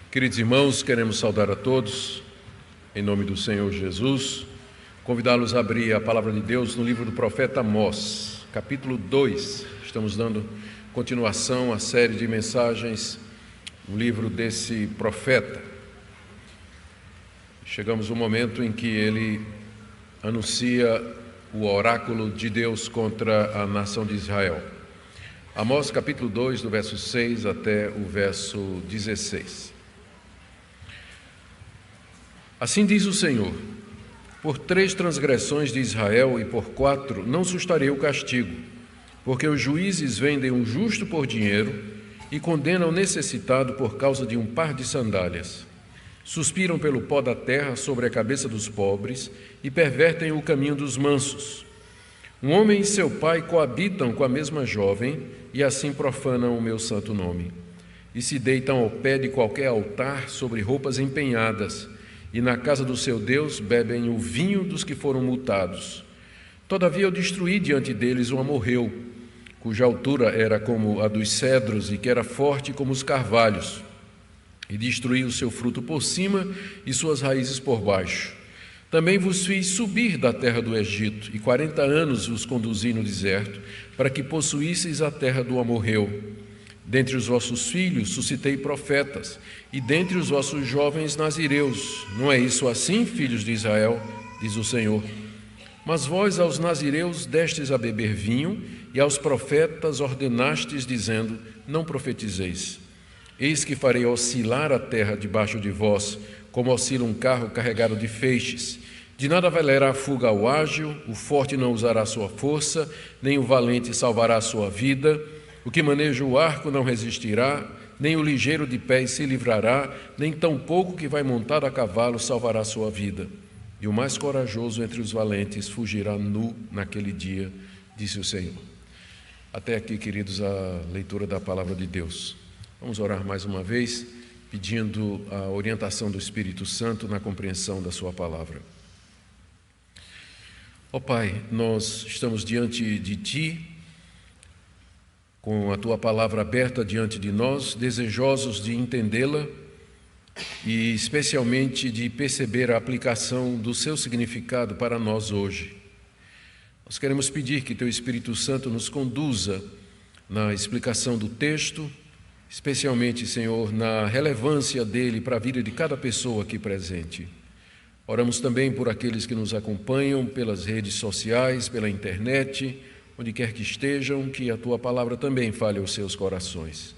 Queridos irmãos, queremos saudar a todos, em nome do Senhor Jesus, convidá-los a abrir a palavra de Deus no livro do profeta Amós, capítulo 2. Estamos dando continuação à série de mensagens no livro desse profeta. Chegamos no momento em que ele anuncia o oráculo de Deus contra a nação de Israel. Amós capítulo 2, do verso 6 até o verso 16. Assim diz o Senhor: por 3 transgressões de Israel e por 4 não sustarei o castigo, porque os juízes vendem o justo por dinheiro e condenam o necessitado por causa de um par de sandálias. Suspiram pelo pó da terra sobre a cabeça dos pobres e pervertem o caminho dos mansos. Um homem e seu pai coabitam com a mesma jovem e assim profanam o meu santo nome. E se deitam ao pé de qualquer altar sobre roupas empenhadas, e na casa do seu Deus bebem o vinho dos que foram multados. Todavia eu destruí diante deles um amorreu, cuja altura era como a dos cedros e que era forte como os carvalhos, e destruí o seu fruto por cima e suas raízes por baixo. Também vos fiz subir da terra do Egito, e 40 anos vos conduzi no deserto, para que possuísseis a terra do amorreu. Dentre os vossos filhos suscitei profetas, e dentre os vossos jovens nazireus. Não é isso assim, filhos de Israel? Diz o Senhor. Mas vós aos nazireus destes a beber vinho, e aos profetas ordenastes, dizendo: não profetizeis. Eis que farei oscilar a terra debaixo de vós, como oscila um carro carregado de feixes. De nada valerá a fuga ao ágil, o forte não usará sua força, nem o valente salvará a sua vida. O que maneja o arco não resistirá, nem o ligeiro de pés se livrará, nem tampouco o que vai montado a cavalo salvará a sua vida. E o mais corajoso entre os valentes fugirá nu naquele dia, disse o Senhor. Até aqui, queridos, a leitura da palavra de Deus. Vamos orar mais uma vez, pedindo a orientação do Espírito Santo na compreensão da sua palavra. Ó Pai, nós estamos diante de Ti, com a Tua palavra aberta diante de nós, desejosos de entendê-la e especialmente de perceber a aplicação do seu significado para nós hoje. Nós queremos pedir que Teu Espírito Santo nos conduza na explicação do texto, especialmente, Senhor, na relevância dele para a vida de cada pessoa aqui presente. Oramos também por aqueles que nos acompanham pelas redes sociais, pela internet, onde quer que estejam, que a Tua palavra também fale aos seus corações.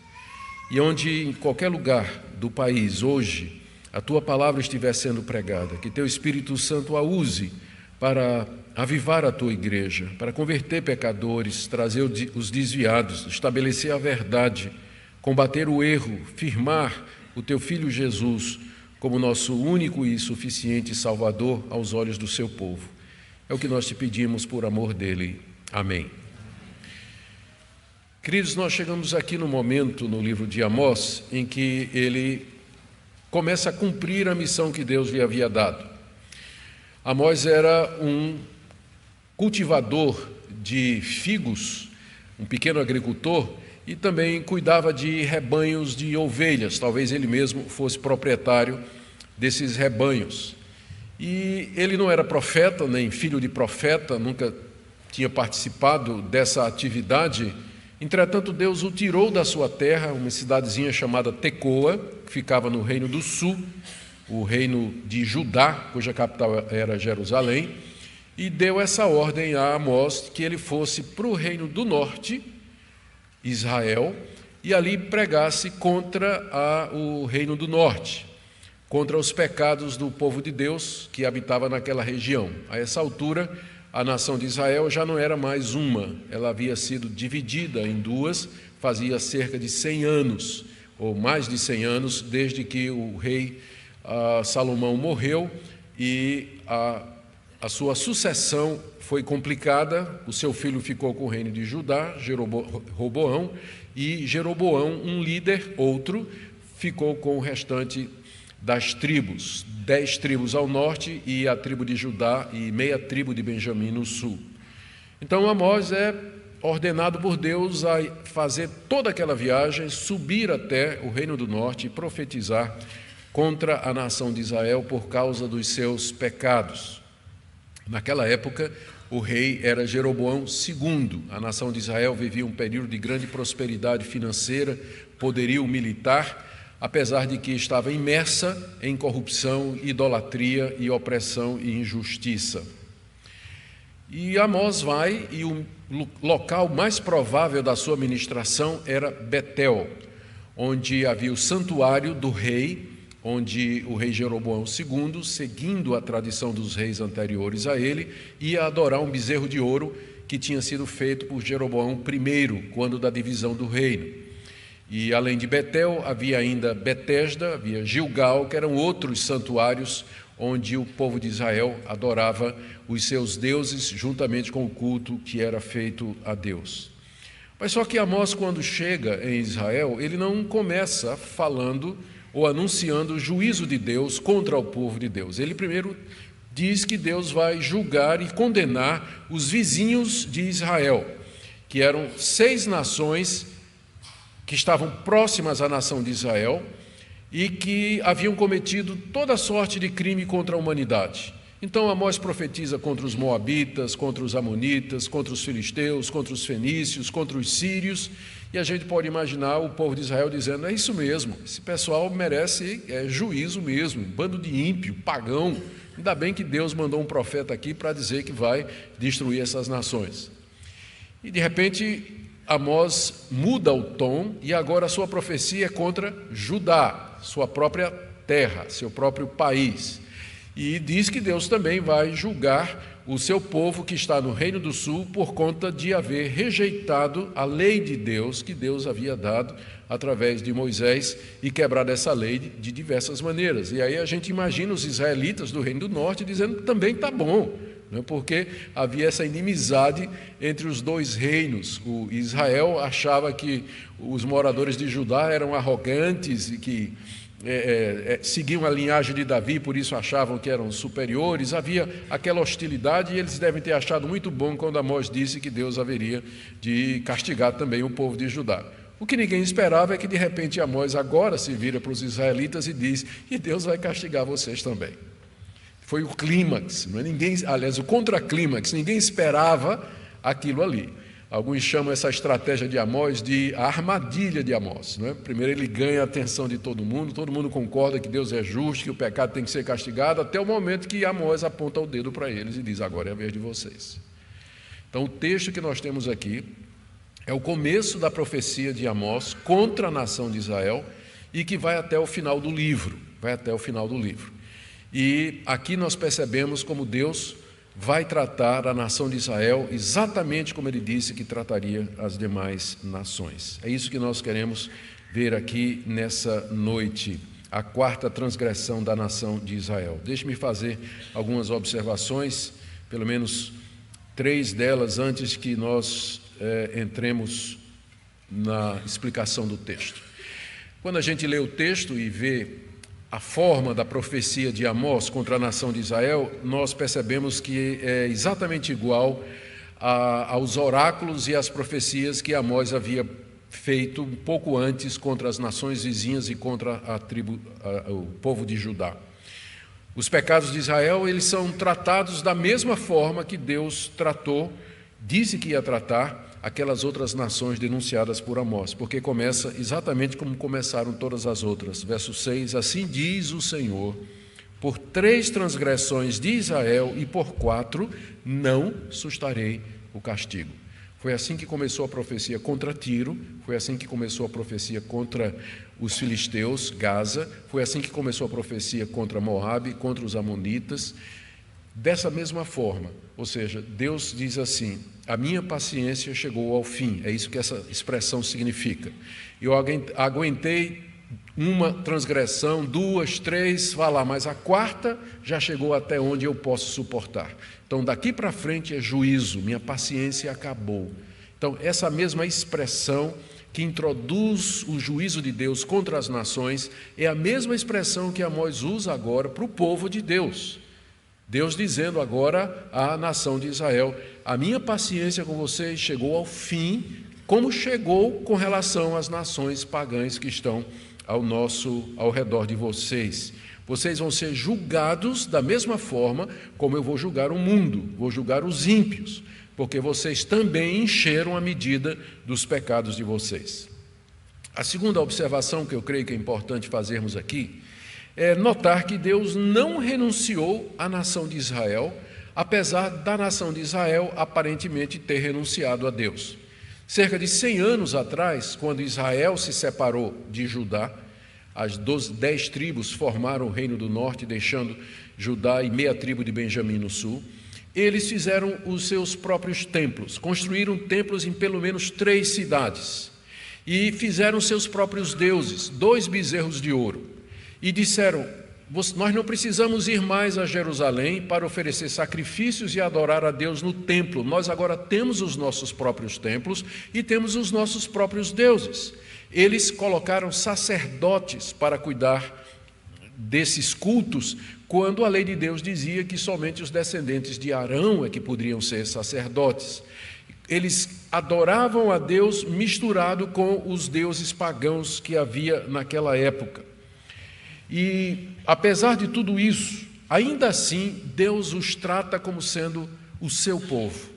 E onde, em qualquer lugar do país, hoje, a Tua palavra estiver sendo pregada, que Teu Espírito Santo a use para avivar a Tua igreja, para converter pecadores, trazer os desviados, estabelecer a verdade, combater o erro, firmar o Teu Filho Jesus como nosso único e suficiente Salvador aos olhos do Seu povo. É o que nós te pedimos por amor dEle. Amém. Queridos, nós chegamos aqui no momento no livro de Amós em que ele começa a cumprir a missão que Deus lhe havia dado. Amós era um cultivador de figos, um pequeno agricultor, e também cuidava de rebanhos de ovelhas. Talvez ele mesmo fosse proprietário desses rebanhos. E ele não era profeta, nem filho de profeta, nunca tinha participado dessa atividade. Entretanto, Deus o tirou da sua terra, uma cidadezinha chamada Tecoa, que ficava no Reino do Sul, o reino de Judá, cuja capital era Jerusalém, e deu essa ordem a Amós que ele fosse para o Reino do Norte, Israel, e ali pregasse contra o Reino do Norte, contra os pecados do povo de Deus que habitava naquela região. A essa altura, a nação de Israel já não era mais uma, ela havia sido dividida em duas, fazia cerca de 100 anos, ou mais de 100 anos, desde que o rei Salomão morreu e a sua sucessão foi complicada. O seu filho ficou com o reino de Judá, Roboão, e Jeroboão, um líder, outro, ficou com o restante das tribos, 10 tribos ao norte e a tribo de Judá e meia tribo de Benjamim no sul. Então Amós é ordenado por Deus a fazer toda aquela viagem, subir até o Reino do Norte e profetizar contra a nação de Israel por causa dos seus pecados. Naquela época, o rei era Jeroboão II. A nação de Israel vivia um período de grande prosperidade financeira, poderio militar, apesar de que estava imersa em corrupção, idolatria e opressão e injustiça. E Amós vai, e o local mais provável da sua ministração era Betel, onde havia o santuário do rei, onde o rei Jeroboão II, seguindo a tradição dos reis anteriores a ele, ia adorar um bezerro de ouro que tinha sido feito por Jeroboão I, quando da divisão do reino. E além de Betel, havia ainda Betesda, havia Gilgal, que eram outros santuários onde o povo de Israel adorava os seus deuses, juntamente com o culto que era feito a Deus. Mas só que Amós, quando chega em Israel, ele não começa falando ou anunciando o juízo de Deus contra o povo de Deus. Ele primeiro diz que Deus vai julgar e condenar os vizinhos de Israel, que eram 6 nações que estavam próximas à nação de Israel e que haviam cometido toda sorte de crime contra a humanidade. Então Amós profetiza contra os moabitas, contra os amonitas, contra os filisteus, contra os fenícios, contra os sírios, e a gente pode imaginar o povo de Israel dizendo: é isso mesmo, esse pessoal merece juízo mesmo, um bando de ímpio, pagão. Ainda bem que Deus mandou um profeta aqui para dizer que vai destruir essas nações. E de repente Amós muda o tom e agora a sua profecia é contra Judá, sua própria terra, seu próprio país. E diz que Deus também vai julgar o seu povo que está no Reino do Sul por conta de haver rejeitado a lei de Deus que Deus havia dado através de Moisés e quebrado essa lei de diversas maneiras. E aí a gente imagina os israelitas do Reino do Norte dizendo: também está bom, porque havia essa inimizade entre os dois reinos. O Israel achava que os moradores de Judá eram arrogantes e que seguiam a linhagem de Davi, por isso achavam que eram superiores. Havia aquela hostilidade e eles devem ter achado muito bom quando Amós disse que Deus haveria de castigar também o povo de Judá. O que ninguém esperava é que de repente Amós agora se vira para os israelitas e diz: e Deus vai castigar vocês também. Foi o clímax, o contra-clímax, ninguém esperava aquilo ali. Alguns chamam essa estratégia de Amós de a armadilha de Amós. Primeiro ele ganha a atenção de todo mundo concorda que Deus é justo, que o pecado tem que ser castigado, até o momento que Amós aponta o dedo para eles e diz: agora é a vez de vocês. Então o texto que nós temos aqui é o começo da profecia de Amós contra a nação de Israel e que vai até o final do livro, E aqui nós percebemos como Deus vai tratar a nação de Israel exatamente como ele disse que trataria as demais nações. É isso que nós queremos ver aqui nessa noite, a 4ª transgressão da nação de Israel. Deixe-me fazer algumas observações, pelo menos 3 delas, antes que nós entremos na explicação do texto. Quando a gente lê o texto e vê a forma da profecia de Amós contra a nação de Israel, nós percebemos que é exatamente igual aos oráculos e às profecias que Amós havia feito um pouco antes contra as nações vizinhas e contra o povo de Judá. Os pecados de Israel, eles são tratados da mesma forma que Deus disse que ia tratar aquelas outras nações denunciadas por Amós, porque começa exatamente como começaram todas as outras. Verso 6, assim diz o Senhor: por 3 transgressões de Israel e por 4 não sustarei o castigo. Foi assim que começou a profecia contra Tiro, foi assim que começou a profecia contra os filisteus, Gaza, foi assim que começou a profecia contra Moabe, contra os amonitas. Dessa mesma forma, ou seja, Deus diz assim: a minha paciência chegou ao fim. É isso que essa expressão significa. Eu aguentei uma transgressão, 2, 3, mas a 4ª já chegou até onde eu posso suportar. Então daqui para frente é juízo, minha paciência acabou. Então essa mesma expressão que introduz o juízo de Deus contra as nações é a mesma expressão que Amós usa agora para o povo de Deus. Deus dizendo agora à nação de Israel: a minha paciência com vocês chegou ao fim, como chegou com relação às nações pagãs que estão ao redor de vocês. Vocês vão ser julgados da mesma forma como eu vou julgar o mundo, vou julgar os ímpios, porque vocês também encheram a medida dos pecados de vocês. A segunda observação que eu creio que é importante fazermos aqui é notar que Deus não renunciou à nação de Israel, apesar da nação de Israel aparentemente ter renunciado a Deus. Cerca de 100 anos atrás, quando Israel se separou de Judá, as 10 tribos formaram o reino do norte, deixando Judá e meia tribo de Benjamim no sul. Eles fizeram os seus próprios templos, construíram templos em pelo menos 3 cidades e fizeram seus próprios deuses, 2 bezerros de ouro, e disseram: nós não precisamos ir mais a Jerusalém para oferecer sacrifícios e adorar a Deus no templo. Nós agora temos os nossos próprios templos e temos os nossos próprios deuses. Eles colocaram sacerdotes para cuidar desses cultos, quando a lei de Deus dizia que somente os descendentes de Arão é que poderiam ser sacerdotes. Eles adoravam a Deus misturado com os deuses pagãos que havia naquela época. E, apesar de tudo isso, ainda assim, Deus os trata como sendo o seu povo.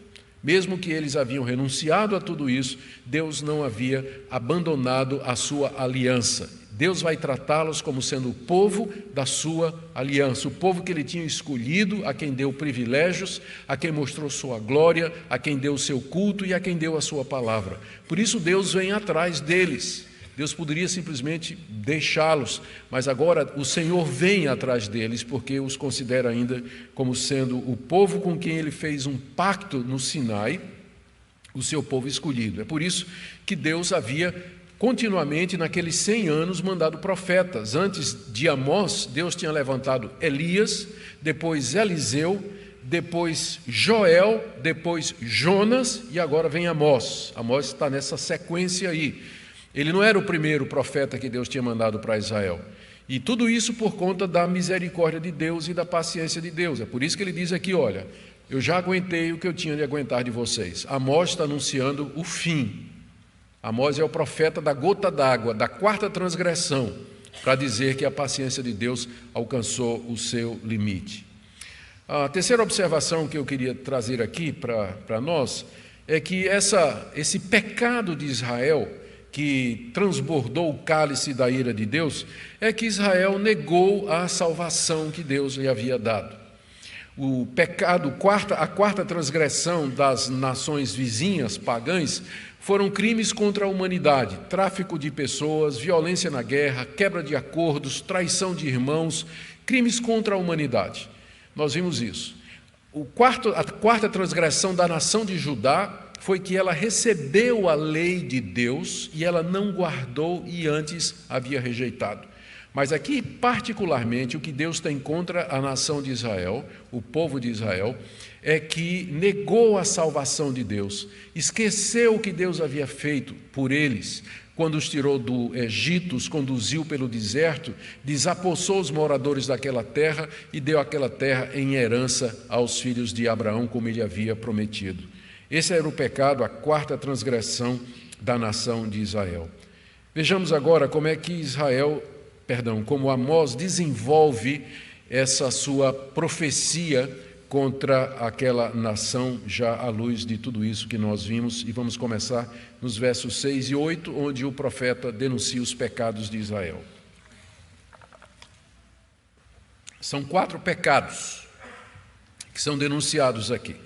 Mesmo que eles haviam renunciado a tudo isso, Deus não havia abandonado a sua aliança. Deus vai tratá-los como sendo o povo da sua aliança, o povo que ele tinha escolhido, a quem deu privilégios, a quem mostrou sua glória, a quem deu o seu culto e a quem deu a sua palavra. Por isso Deus vem atrás deles. Deus poderia simplesmente deixá-los, mas agora o Senhor vem atrás deles, porque os considera ainda como sendo o povo com quem ele fez um pacto no Sinai, o seu povo escolhido. É por isso que Deus havia continuamente, naqueles 100 anos, mandado profetas. Antes de Amós, Deus tinha levantado Elias, depois Eliseu, depois Joel, depois Jonas e agora vem Amós. Amós está nessa sequência aí. Ele não era o primeiro profeta que Deus tinha mandado para Israel. E tudo isso por conta da misericórdia de Deus e da paciência de Deus. É por isso que ele diz aqui: olha, eu já aguentei o que eu tinha de aguentar de vocês. Amós está anunciando o fim. Amós é o profeta da gota d'água, da 4ª transgressão, para dizer que a paciência de Deus alcançou o seu limite. A terceira observação que eu queria trazer aqui para nós é que esse pecado de Israel, que transbordou o cálice da ira de Deus, é que Israel negou a salvação que Deus lhe havia dado. O pecado, a 4ª transgressão das nações vizinhas, pagãs, foram crimes contra a humanidade: tráfico de pessoas, violência na guerra, quebra de acordos, traição de irmãos, crimes contra a humanidade. Nós vimos isso. A 4ª transgressão da nação de Judá foi que ela recebeu a lei de Deus e ela não guardou e antes havia rejeitado. Mas aqui, particularmente, o que Deus tem contra a nação de Israel, o povo de Israel, é que negou a salvação de Deus, esqueceu o que Deus havia feito por eles, quando os tirou do Egito, os conduziu pelo deserto, desapossou os moradores daquela terra e deu aquela terra em herança aos filhos de Abraão, como ele havia prometido. Esse era o pecado, a 4ª transgressão da nação de Israel. Vejamos agora como Amós desenvolve essa sua profecia contra aquela nação, já à luz de tudo isso que nós vimos, e vamos começar nos versos 6 e 8, onde o profeta denuncia os pecados de Israel. São 4 pecados que são denunciados aqui.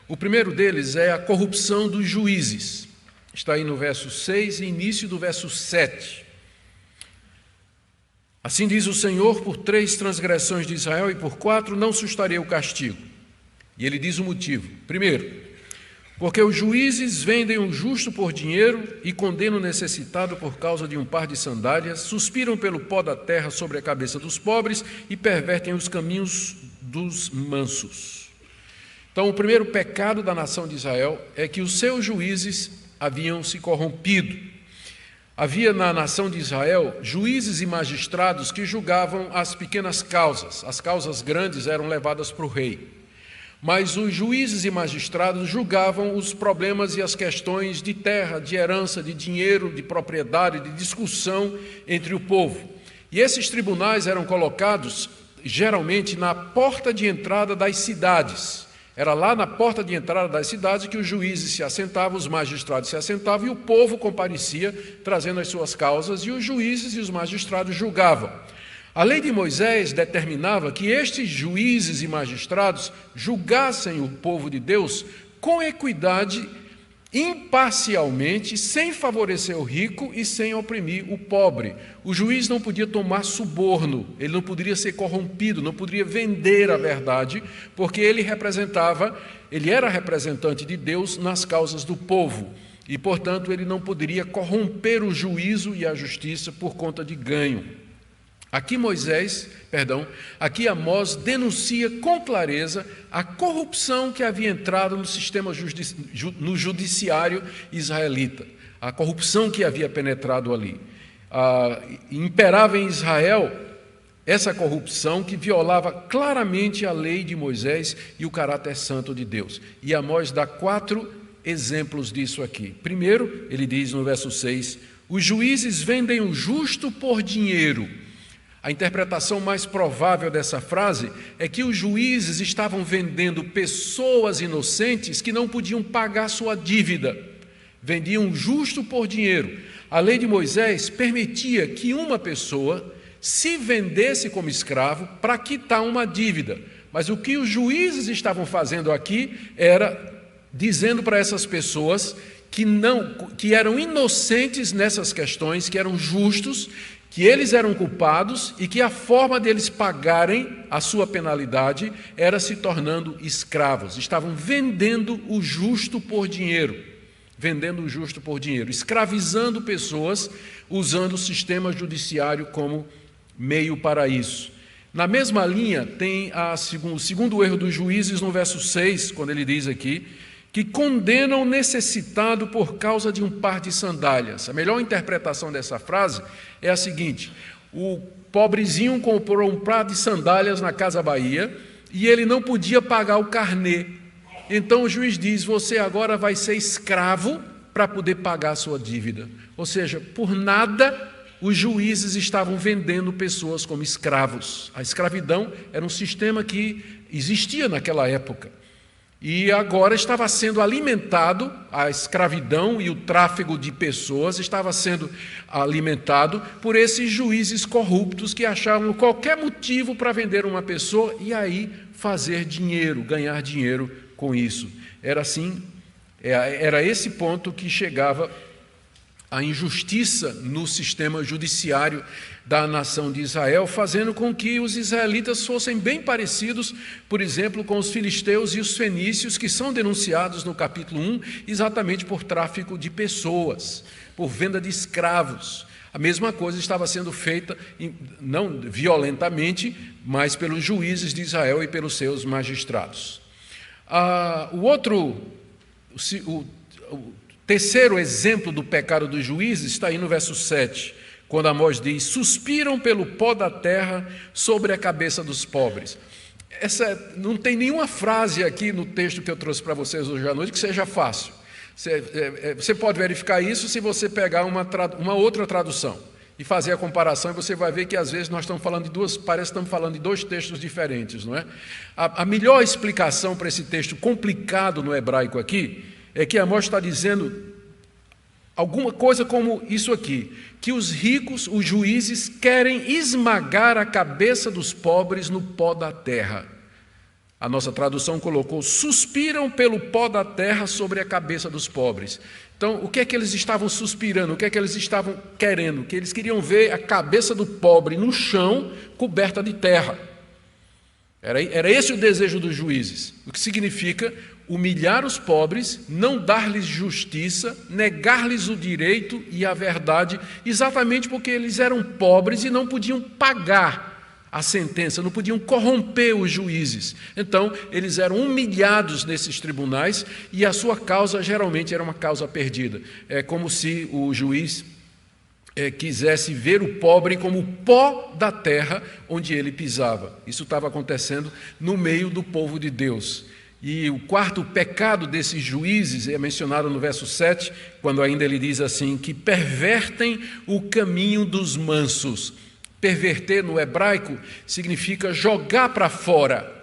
O primeiro deles é a corrupção dos juízes. Está aí no verso 6 e início do verso 7. Assim diz o Senhor: por 3 transgressões de Israel e por 4 não sustarei o castigo. E ele diz o motivo. Primeiro, porque os juízes vendem o justo por dinheiro e condenam o necessitado por causa de um par de sandálias, suspiram pelo pó da terra sobre a cabeça dos pobres e pervertem os caminhos dos mansos. Então, o primeiro pecado da nação de Israel é que os seus juízes haviam se corrompido. Havia na nação de Israel juízes e magistrados que julgavam as pequenas causas. As causas grandes eram levadas para o rei. Mas os juízes e magistrados julgavam os problemas e as questões de terra, de herança, de dinheiro, de propriedade, de discussão entre o povo. E esses tribunais eram colocados geralmente na porta de entrada das cidades. Era lá na porta de entrada das cidades que os juízes se assentavam, os magistrados se assentavam e o povo comparecia trazendo as suas causas e os juízes e os magistrados julgavam. A lei de Moisés determinava que estes juízes e magistrados julgassem o povo de Deus com equidade, imparcialmente, sem favorecer o rico e sem oprimir o pobre. O juiz não podia tomar suborno, ele não poderia ser corrompido, não poderia vender a verdade, porque ele era representante de Deus nas causas do povo. E, portanto, ele não poderia corromper o juízo e a justiça por conta de ganho. Aqui Amós denuncia com clareza a corrupção que havia entrado no sistema no judiciário israelita, a corrupção que havia penetrado ali. Imperava em Israel essa corrupção que violava claramente a lei de Moisés e o caráter santo de Deus. E Amós dá 4 exemplos disso aqui. Primeiro, ele diz no verso 6, os juízes vendem o justo por dinheiro. A interpretação mais provável dessa frase é que os juízes estavam vendendo pessoas inocentes que não podiam pagar sua dívida. Vendiam o justo por dinheiro. A lei de Moisés permitia que uma pessoa se vendesse como escravo para quitar uma dívida. Mas o que os juízes estavam fazendo aqui era dizendo para essas pessoas que eram inocentes nessas questões, que eram justos, que eles eram culpados e que a forma deles pagarem a sua penalidade era se tornando escravos. Estavam vendendo o justo por dinheiro, escravizando pessoas, usando o sistema judiciário como meio para isso. Na mesma linha, tem o segundo erro dos juízes no verso 6, quando ele diz aqui, que condenam o necessitado por causa de um par de sandálias. A melhor interpretação dessa frase é a seguinte: o pobrezinho comprou um par de sandálias na Casa Bahia e ele não podia pagar o carnê. Então o juiz diz, você agora vai ser escravo para poder pagar a sua dívida. Ou seja, por nada os juízes estavam vendendo pessoas como escravos. A escravidão era um sistema que existia naquela época. E agora estava sendo alimentado, a escravidão e o tráfego de pessoas estava sendo alimentado por esses juízes corruptos que achavam qualquer motivo para vender uma pessoa e aí fazer dinheiro, ganhar dinheiro com isso. Era esse ponto que chegava a injustiça no sistema judiciário da nação de Israel, fazendo com que os israelitas fossem bem parecidos, por exemplo, com os filisteus e os fenícios, que são denunciados no capítulo 1, exatamente por tráfico de pessoas, por venda de escravos. A mesma coisa estava sendo feita, não violentamente, mas pelos juízes de Israel e pelos seus magistrados. O terceiro exemplo do pecado dos juízes está aí no verso 7, quando Amós diz, suspiram pelo pó da terra sobre a cabeça dos pobres. Não tem nenhuma frase aqui no texto que eu trouxe para vocês hoje à noite que seja fácil. Você pode verificar isso se você pegar uma outra tradução e fazer a comparação, e você vai ver que às vezes nós estamos falando parece que estamos falando de 2 textos diferentes, não é? A melhor explicação para esse texto complicado no hebraico aqui é que Amós está dizendo alguma coisa como isso aqui, que os ricos, os juízes, querem esmagar a cabeça dos pobres no pó da terra. A nossa tradução colocou, suspiram pelo pó da terra sobre a cabeça dos pobres. Então, o que é que eles estavam suspirando? O que é que eles estavam querendo? Que eles queriam ver a cabeça do pobre no chão, coberta de terra. Era esse o desejo dos juízes, o que significa humilhar os pobres, não dar-lhes justiça, negar-lhes o direito e a verdade, exatamente porque eles eram pobres e não podiam pagar a sentença, não podiam corromper os juízes. Então, eles eram humilhados nesses tribunais e a sua causa geralmente era uma causa perdida. É como se o juiz quisesse ver o pobre como o pó da terra onde ele pisava. Isso estava acontecendo no meio do povo de Deus. E o quarto pecado desses juízes é mencionado no verso 7, quando ainda ele diz assim, que pervertem o caminho dos mansos. Perverter no hebraico significa jogar para fora.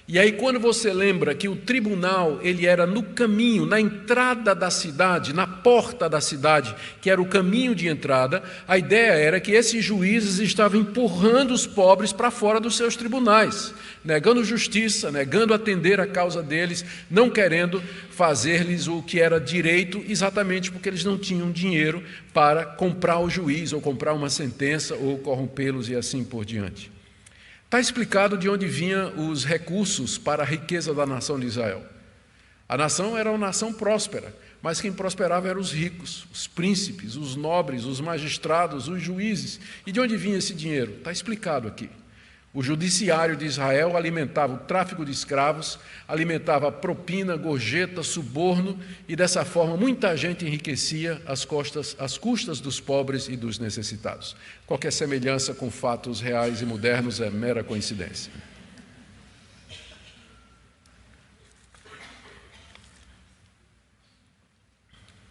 E aí quando você lembra que o tribunal ele era no caminho, na entrada da cidade, na porta da cidade, que era o caminho de entrada, a ideia era que esses juízes estavam empurrando os pobres para fora dos seus tribunais, negando justiça, negando atender a causa deles, não querendo fazer-lhes o que era direito, exatamente porque eles não tinham dinheiro para comprar o juiz, ou comprar uma sentença, ou corrompê-los e assim por diante. Está explicado de onde vinham os recursos para a riqueza da nação de Israel. A nação era uma nação próspera, mas quem prosperava eram os ricos, os príncipes, os nobres, os magistrados, os juízes. E de onde vinha esse dinheiro? Está explicado aqui. O judiciário de Israel alimentava o tráfico de escravos, alimentava a propina, gorjeta, suborno, e dessa forma muita gente enriquecia às custas dos pobres e dos necessitados. Qualquer semelhança com fatos reais e modernos é mera coincidência.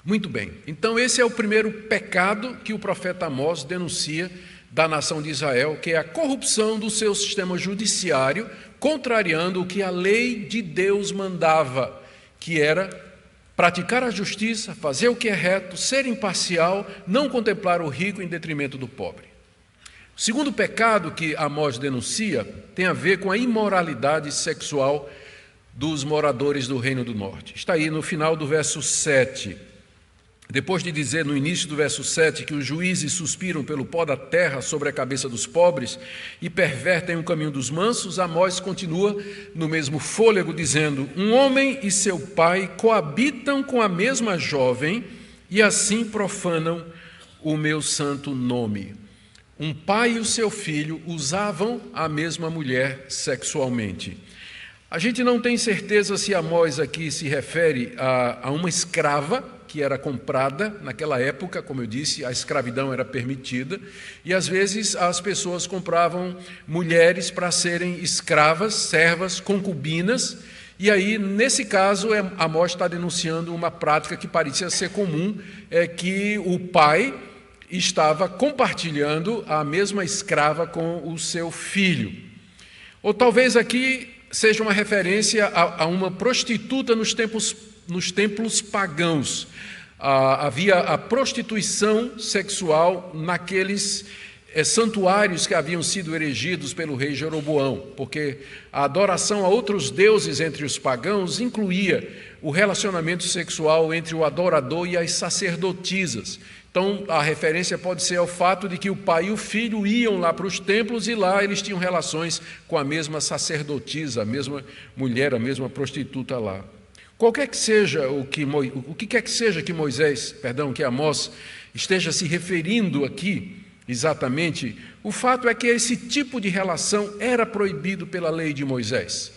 Muito bem, então esse é o primeiro pecado que o profeta Amós denuncia da nação de Israel, que é a corrupção do seu sistema judiciário, contrariando o que a lei de Deus mandava, que era praticar a justiça, fazer o que é reto, ser imparcial, não contemplar o rico em detrimento do pobre. O segundo pecado que Amós denuncia tem a ver com a imoralidade sexual dos moradores do Reino do Norte. Está aí no final do verso 7. Depois de dizer no início do verso 7 que os juízes suspiram pelo pó da terra sobre a cabeça dos pobres e pervertem o caminho dos mansos, Amós continua no mesmo fôlego dizendo: um homem e seu pai coabitam com a mesma jovem e assim profanam o meu santo nome. Um pai e o seu filho usavam a mesma mulher sexualmente. A gente não tem certeza se Amós aqui se refere a uma escrava que era comprada naquela época. Como eu disse, a escravidão era permitida, e às vezes as pessoas compravam mulheres para serem escravas, servas, concubinas, e aí, nesse caso, Amós está denunciando uma prática que parecia ser comum, que o pai estava compartilhando a mesma escrava com o seu filho. Ou talvez aqui seja uma referência a uma prostituta nos templos pagãos. Havia a prostituição sexual naqueles santuários que haviam sido erigidos pelo rei Jeroboão, porque a adoração a outros deuses entre os pagãos incluía o relacionamento sexual entre o adorador e as sacerdotisas. Então, a referência pode ser ao fato de que o pai e o filho iam lá para os templos e lá eles tinham relações com a mesma sacerdotisa, a mesma mulher, a mesma prostituta lá. Qualquer que seja o que quer que seja que Amós esteja se referindo aqui exatamente, o fato é que esse tipo de relação era proibido pela lei de Moisés.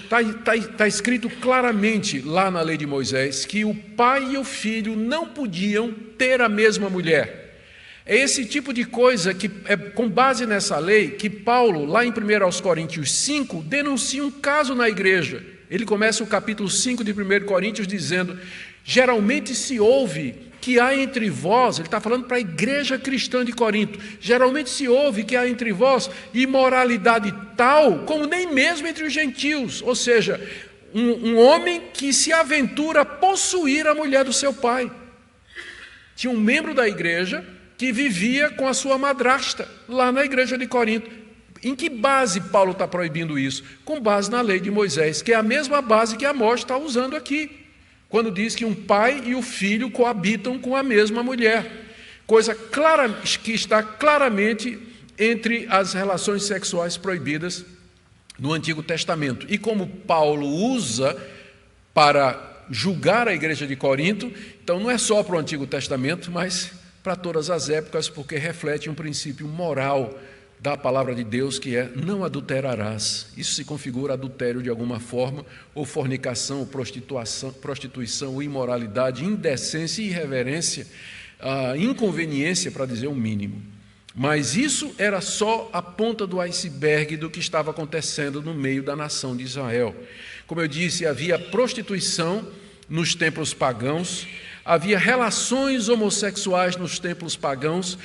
Está escrito claramente lá na lei de Moisés que o pai e o filho não podiam ter a mesma mulher. É esse tipo de coisa que, com base nessa lei, que Paulo, lá em 1 Coríntios 5, denuncia um caso na igreja. Ele começa o capítulo 5 de 1 Coríntios dizendo: geralmente se ouve que há entre vós, ele está falando para a igreja cristã de Corinto, geralmente se ouve que há entre vós imoralidade tal como nem mesmo entre os gentios, ou seja, um homem que se aventura a possuir a mulher do seu pai. Tinha um membro da igreja que vivia com a sua madrasta, lá na igreja de Corinto. Em que base Paulo está proibindo isso? Com base na lei de Moisés, que é a mesma base que Amós está usando aqui, quando diz que um pai e o filho coabitam com a mesma mulher, coisa clara, que está claramente entre as relações sexuais proibidas no Antigo Testamento. E como Paulo usa para julgar a igreja de Corinto, então não é só para o Antigo Testamento, mas para todas as épocas, porque reflete um princípio moral da palavra de Deus, que é: não adulterarás. Isso se configura adultério de alguma forma, ou fornicação, ou prostituição, ou imoralidade, indecência e irreverência inconveniência, para dizer o mínimo. Mas isso era só a ponta do iceberg do que estava acontecendo no meio da nação de Israel. Como eu disse, havia prostituição nos templos pagãos, havia relações homossexuais nos templos pagãos.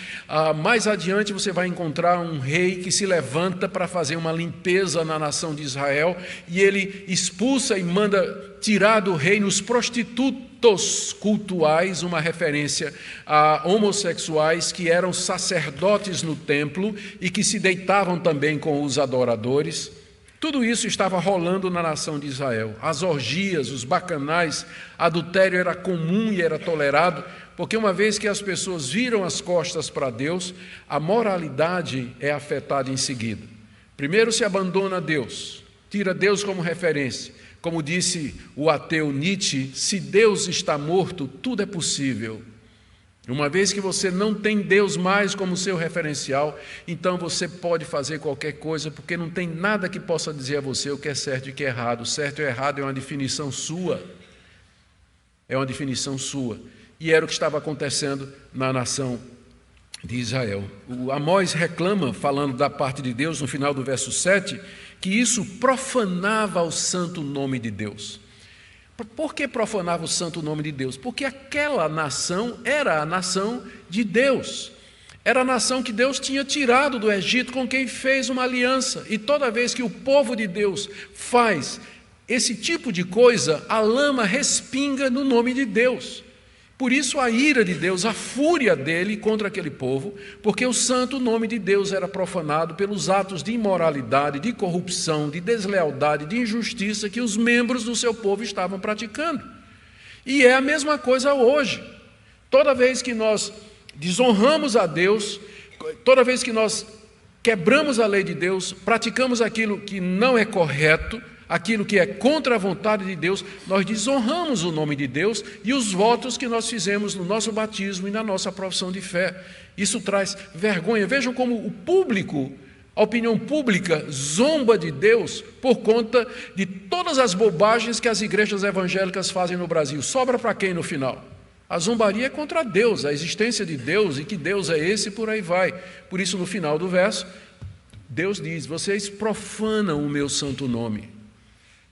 Mais adiante você vai encontrar um rei que se levanta para fazer uma limpeza na nação de Israel, e ele expulsa e manda tirar do reino os prostitutos cultuais, uma referência a homossexuais que eram sacerdotes no templo e que se deitavam também com os adoradores. Tudo isso estava rolando na nação de Israel. As orgias, os bacanais, adultério era comum e era tolerado, porque uma vez que as pessoas viram as costas para Deus, a moralidade é afetada em seguida. Primeiro se abandona Deus, tira Deus como referência. Como disse o ateu Nietzsche, se Deus está morto, tudo é possível. Uma vez que você não tem Deus mais como seu referencial, então você pode fazer qualquer coisa, porque não tem nada que possa dizer a você o que é certo e o que é errado. Certo e errado é uma definição sua. É uma definição sua. E era o que estava acontecendo na nação de Israel. O Amós reclama, falando da parte de Deus, no final do verso 7, que isso profanava o santo nome de Deus. Por que profanava o santo nome de Deus? Porque aquela nação era a nação de Deus. Era a nação que Deus tinha tirado do Egito, com quem fez uma aliança. E toda vez que o povo de Deus faz esse tipo de coisa, a lama respinga no nome de Deus. Por isso a ira de Deus, a fúria dele contra aquele povo, porque o santo nome de Deus era profanado pelos atos de imoralidade, de corrupção, de deslealdade, de injustiça que os membros do seu povo estavam praticando. E é a mesma coisa hoje. Toda vez que nós desonramos a Deus, toda vez que nós quebramos a lei de Deus, praticamos aquilo que não é correto, aquilo que é contra a vontade de Deus, nós desonramos o nome de Deus e os votos que nós fizemos no nosso batismo e na nossa profissão de fé. Isso traz vergonha. Vejam como o público, a opinião pública, zomba de Deus por conta de todas as bobagens que as igrejas evangélicas fazem no Brasil. Sobra para quem no final? A zombaria é contra Deus, a existência de Deus, e que Deus é esse, por aí vai. Por isso, no final do verso, Deus diz: vocês profanam o meu santo nome.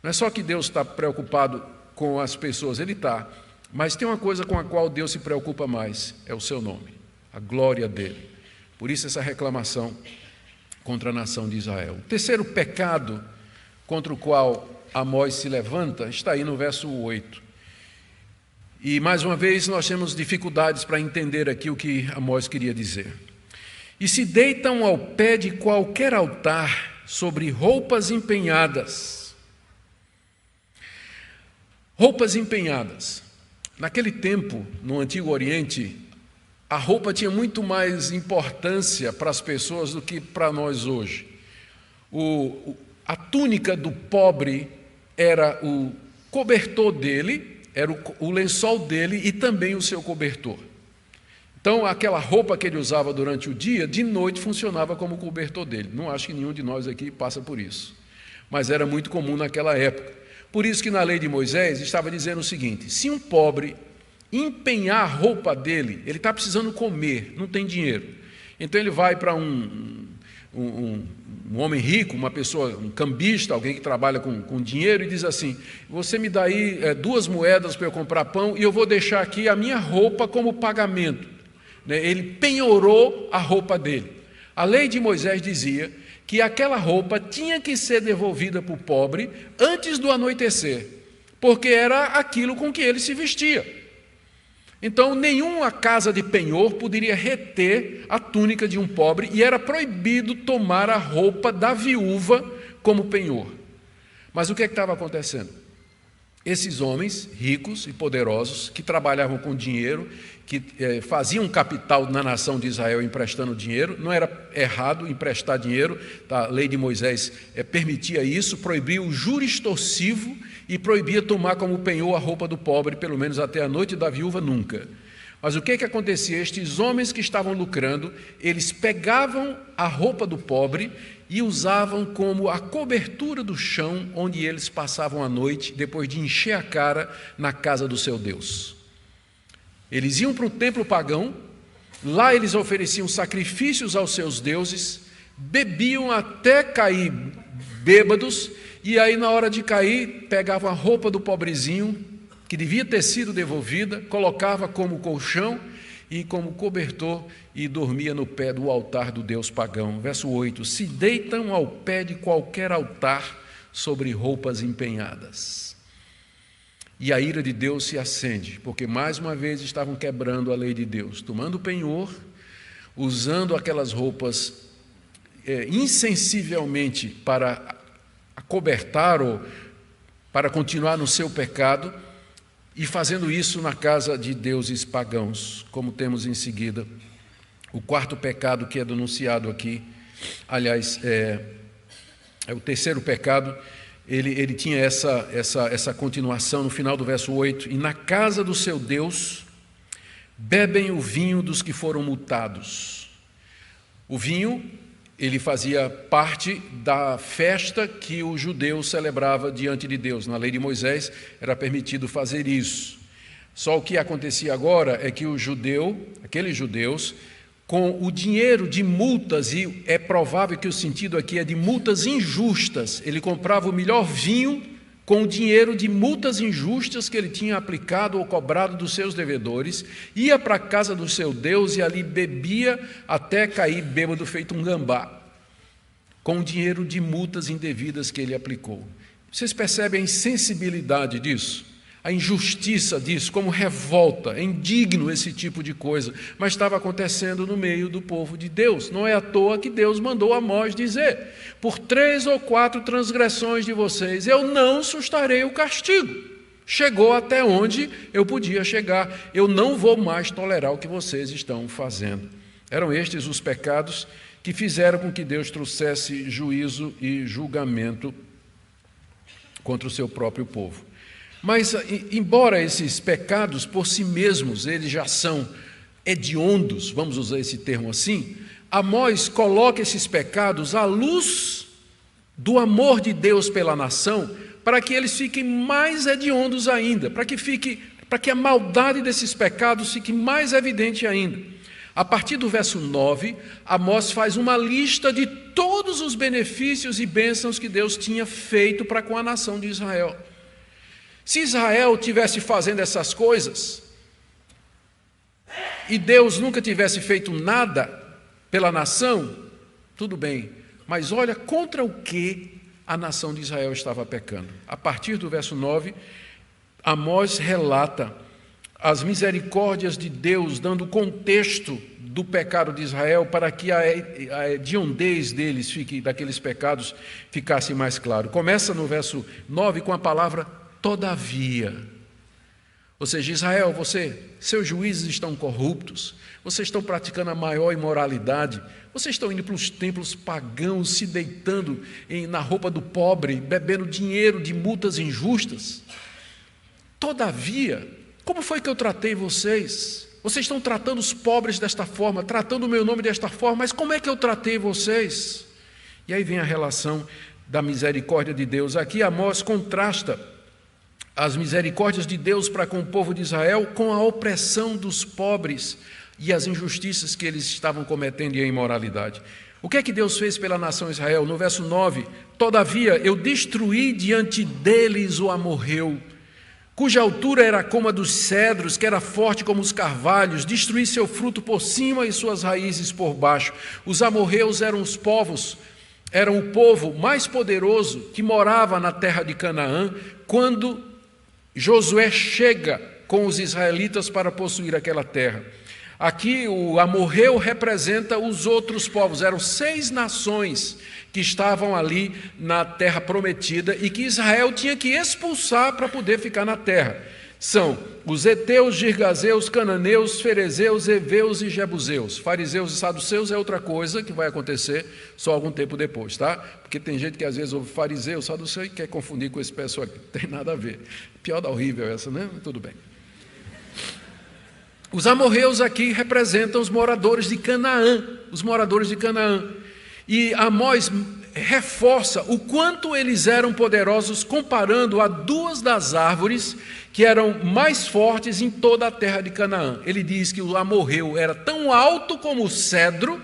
Não é só que Deus está preocupado com as pessoas, Ele está, mas tem uma coisa com a qual Deus se preocupa mais, é o seu nome, a glória dele. Por isso essa reclamação contra a nação de Israel. O terceiro pecado contra o qual Amós se levanta está aí no verso 8. E mais uma vez nós temos dificuldades para entender aqui o que Amós queria dizer. E se deitam ao pé de qualquer altar sobre roupas empenhadas. Roupas empenhadas. Naquele tempo, no Antigo Oriente, a roupa tinha muito mais importância para as pessoas do que para nós hoje. A túnica do pobre era o cobertor dele, era o lençol dele e também o seu cobertor. Então, aquela roupa que ele usava durante o dia, de noite funcionava como cobertor dele. Não acho que nenhum de nós aqui passa por isso, mas era muito comum naquela época. Por isso que na lei de Moisés estava dizendo o seguinte: se um pobre empenhar a roupa dele, ele está precisando comer, não tem dinheiro. Então ele vai para um homem rico, uma pessoa, um cambista, alguém que trabalha com dinheiro, e diz assim: você me dá aí 2 moedas para eu comprar pão e eu vou deixar aqui a minha roupa como pagamento. Ele penhorou a roupa dele. A lei de Moisés dizia que aquela roupa tinha que ser devolvida para o pobre antes do anoitecer, porque era aquilo com que ele se vestia. Então, nenhuma casa de penhor poderia reter a túnica de um pobre, e era proibido tomar a roupa da viúva como penhor. Mas o que estava acontecendo? Esses homens ricos e poderosos, que trabalhavam com dinheiro, que faziam capital na nação de Israel emprestando dinheiro, não era errado emprestar dinheiro, tá? A lei de Moisés permitia isso, proibia o juro extorsivo e proibia tomar como penhor a roupa do pobre, pelo menos até a noite da viúva, nunca. Mas o que acontecia? Estes homens que estavam lucrando, eles pegavam a roupa do pobre e usavam como a cobertura do chão onde eles passavam a noite, depois de encher a cara na casa do seu Deus. Eles iam para o templo pagão, lá eles ofereciam sacrifícios aos seus deuses, bebiam até cair bêbados, e aí na hora de cair, pegavam a roupa do pobrezinho, que devia ter sido devolvida, colocava como colchão e como cobertor e dormia no pé do altar do deus pagão. Verso 8, se deitam ao pé de qualquer altar sobre roupas empenhadas. E a ira de Deus se acende, porque mais uma vez estavam quebrando a lei de Deus, tomando penhor, usando aquelas roupas insensivelmente para acobertar ou para continuar no seu pecado, e fazendo isso na casa de deuses pagãos, como temos em seguida o quarto pecado que é denunciado aqui. Aliás, é o terceiro pecado. Ele tinha essa continuação no final do verso 8, e na casa do seu Deus bebem o vinho dos que foram multados. O vinho, ele fazia parte da festa que o judeu celebrava diante de Deus. Na lei de Moisés era permitido fazer isso. Só o que acontecia agora é que aqueles judeus, com o dinheiro de multas, e é provável que o sentido aqui é de multas injustas, ele comprava o melhor vinho com o dinheiro de multas injustas que ele tinha aplicado ou cobrado dos seus devedores, ia para a casa do seu Deus e ali bebia até cair bêbado feito um gambá, com o dinheiro de multas indevidas que ele aplicou. Vocês percebem a insensibilidade disso? A injustiça disso, como revolta, é indigno esse tipo de coisa, mas estava acontecendo no meio do povo de Deus. Não é à toa que Deus mandou Amós dizer: por 3 ou 4 transgressões de vocês, eu não sustarei o castigo. Chegou até onde eu podia chegar, eu não vou mais tolerar o que vocês estão fazendo. Eram estes os pecados que fizeram com que Deus trouxesse juízo e julgamento contra o seu próprio povo. Mas, embora esses pecados por si mesmos, eles já são hediondos, vamos usar esse termo assim, Amós coloca esses pecados à luz do amor de Deus pela nação, para que eles fiquem mais hediondos ainda, para que a maldade desses pecados fique mais evidente ainda. A partir do verso 9, Amós faz uma lista de todos os benefícios e bênçãos que Deus tinha feito para com a nação de Israel. Se Israel tivesse fazendo essas coisas e Deus nunca tivesse feito nada pela nação, tudo bem, mas olha contra o que a nação de Israel estava pecando. A partir do verso 9, Amós relata as misericórdias de Deus, dando contexto do pecado de Israel para que a hediondez daqueles pecados ficasse mais claro. Começa no verso 9 com a palavra todavia. Ou seja, Israel, seus juízes estão corruptos, vocês estão praticando a maior imoralidade, vocês estão indo para os templos pagãos, se deitando na roupa do pobre, bebendo dinheiro de multas injustas. Todavia, como foi que eu tratei vocês? Vocês estão tratando os pobres desta forma, tratando o meu nome desta forma, mas como é que eu tratei vocês? E aí vem a relação da misericórdia de Deus. Aqui Amós contrasta as misericórdias de Deus para com o povo de Israel com a opressão dos pobres e as injustiças que eles estavam cometendo e a imoralidade. O que é que Deus fez pela nação Israel? No verso 9, todavia eu destruí diante deles o amorreu, cuja altura era como a dos cedros, que era forte como os carvalhos, destruí seu fruto por cima e suas raízes por baixo. Os amorreus eram o povo mais poderoso que morava na terra de Canaã, quando Josué chega com os israelitas para possuir aquela terra. Aqui o amorreu representa os outros povos, eram 6 nações que estavam ali na terra prometida e que Israel tinha que expulsar para poder ficar na terra. São os heteus, girgazeus, cananeus, ferezeus, heveus e jebuseus. Fariseus e saduceus é outra coisa que vai acontecer só algum tempo depois, tá? Porque tem gente que às vezes ouve fariseu, saduceu e quer confundir com esse pessoal aqui. Não tem nada a ver. Pior da horrível essa, né? Tudo bem. Os amorreus aqui representam os moradores de Canaã, E Amós reforça o quanto eles eram poderosos comparando a duas das árvores que eram mais fortes em toda a terra de Canaã. Ele diz que o amorreu era tão alto como o cedro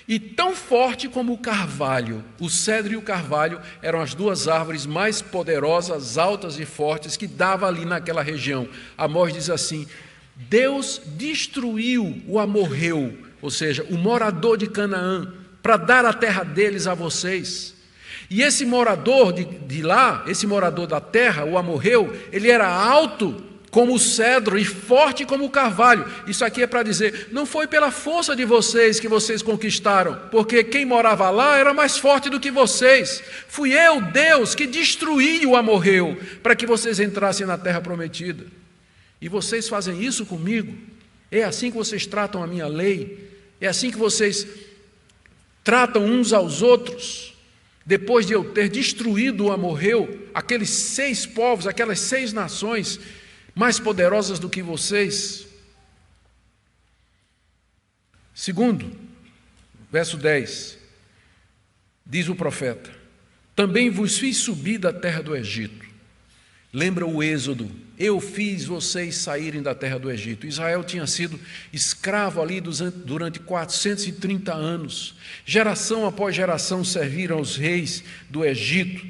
e tão forte como o carvalho. O cedro e o carvalho eram as duas árvores mais poderosas, altas e fortes que dava ali naquela região. Amós diz assim: Deus destruiu o amorreu, ou seja, o morador de Canaã, para dar a terra deles a vocês. E esse morador de lá, esse morador da terra, o amorreu, ele era alto como o cedro e forte como o carvalho. Isso aqui é para dizer, não foi pela força de vocês que vocês conquistaram, porque quem morava lá era mais forte do que vocês. Fui eu, Deus, que destruí o amorreu para que vocês entrassem na terra prometida. E vocês fazem isso comigo? É assim que vocês tratam a minha lei? É assim que vocês tratam uns aos outros? Depois de eu ter destruído o amorreu, aqueles 6 povos, aquelas 6 nações mais poderosas do que vocês. Segundo, verso 10, diz o profeta: também vos fiz subir da terra do Egito. Lembra o Êxodo? Eu fiz vocês saírem da terra do Egito. Israel tinha sido escravo ali durante 430 anos. Geração após geração serviram aos reis do Egito.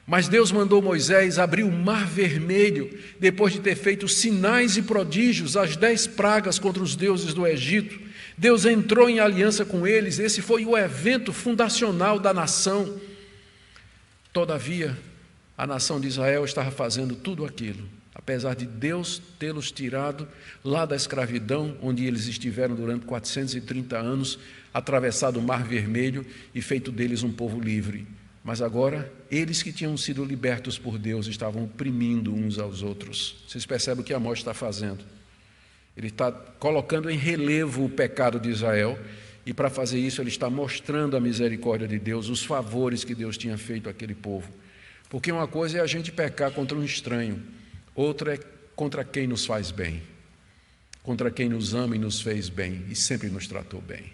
Mas Deus mandou Moisés abrir o Mar Vermelho, depois de ter feito sinais e prodígios, as 10 pragas contra os deuses do Egito. Deus entrou em aliança com eles. Esse foi o evento fundacional da nação. Todavia, a nação de Israel estava fazendo tudo aquilo, apesar de Deus tê-los tirado lá da escravidão, onde eles estiveram durante 430 anos, atravessado o Mar Vermelho e feito deles um povo livre. Mas agora, eles que tinham sido libertos por Deus estavam oprimindo uns aos outros. Vocês percebem o que Amós está fazendo? Ele está colocando em relevo o pecado de Israel, e para fazer isso ele está mostrando a misericórdia de Deus, os favores que Deus tinha feito àquele povo. Porque uma coisa é a gente pecar contra um estranho, outra é contra quem nos faz bem, contra quem nos ama e nos fez bem e sempre nos tratou bem.